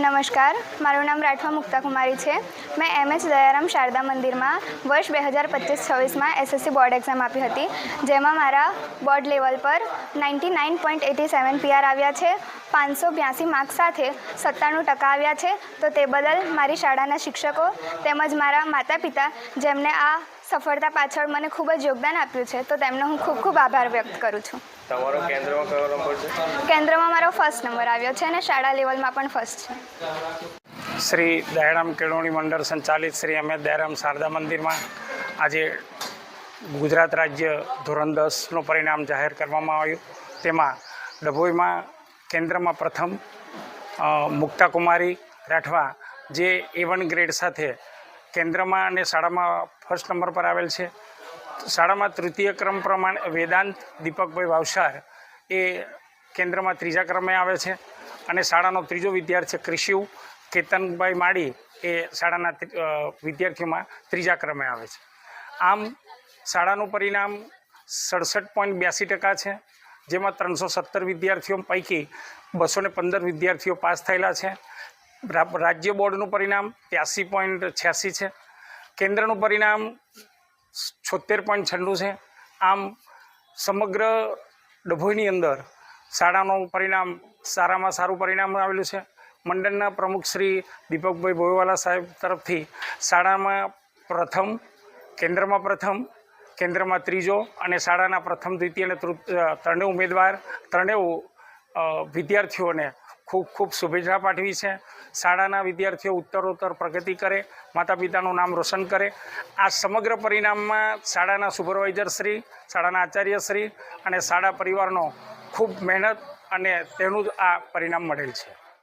નમસ્કાર, મારું નામ રાઠવા મુક્તા કુમારી છે। મેં એમએચ દયારામ શારદા મંદિરમાં વર્ષ 2025-26માં એસએસસી બોર્ડ એક્ઝામ આપી હતી, જેમાં મારા બોર્ડ લેવલ પર 99.87 PR આવ્યા છે। 582 માર્ક્સ સાથે 97% આવ્યા છે। તો તે બદલ મારી શાળાના શિક્ષકો તેમજ મારા માતા પિતા, જેમણે આ સફળતા પાછળ મને ખૂબ જ યોગદાન આપ્યું છે, તો તેમનો હું ખૂબ ખૂબ આભાર વ્યક્ત કરું છું। તમારો કેન્દ્રમાં કયો નંબર છે? કેન્દ્રમાં મારો ફર્સ્ટ નંબર આવ્યો છે અને શાળા લેવલમાં પણ ફર્સ્ટ છે। શ્રી દયારામ કેળવણી મંડળ સંચાલિત શ્રી એમએચ દયારામ શારદા મંદિરમાં આજે ગુજરાત રાજ્ય ધોરણ 10નું પરિણામ જાહેર કરવામાં આવ્યું। તેમાં ડભોઈમાં કેન્દ્રમાં પ્રથમ મુક્તા કુમારી રાઠવા, જે A1 ગ્રેડ સાથે કેન્દ્રમાં અને શાળામાં ફર્સ્ટ નંબર પર આવેલ છે। શાળામાં તૃતીય ક્રમ પ્રમાણે વેદાંત દીપકભાઈ વાવસાર એ કેન્દ્રમાં ત્રીજા ક્રમે આવે છે અને શાળાનો ત્રીજો વિદ્યાર્થી ક્રિશિવ કેતનભાઈ માળી એ શાળાના વિદ્યાર્થીઓમાં ત્રીજા ક્રમે આવે છે। આમ શાળાનું પરિણામ 67.82% છે, જેમાં 317 વિદ્યાર્થીઓ પૈકી 215 વિદ્યાર્થીઓ પાસ થયેલા છે। રાજ્ય બોર્ડનું પરિણામ 83.86 છે। કેન્દ્રનું પરિણામ 76.96 છે। આમ સમગ્ર ડભોઈની અંદર શાળાનું પરિણામ સારામાં સારું પરિણામ આવેલું છે। મંડળના પ્રમુખ શ્રી દીપકભાઈ ભોયવાલા સાહેબ તરફથી શાળામાં પ્રથમ, કેન્દ્રમાં પ્રથમ, કેન્દ્રમાં ત્રીજો અને શાળાના પ્રથમ, દ્વિતીય અને ત્રણેય વિદ્યાર્થીઓને ખૂબ ખૂબ શુભેચ્છા પાઠવી છે। શાળાના વિદ્યાર્થીઓ ઉત્તરોત્તર પ્રગતિ કરે, માતા પિતાનું નામ રોશન કરે। આ સમગ્ર પરિણામમાં શાળાના સુપરવાઇઝર શ્રી, શાળાના આચાર્ય શ્રી અને શાળા પરિવારનો ખૂબ મહેનત અને તેનું જ આ પરિણામ મળેલ છે।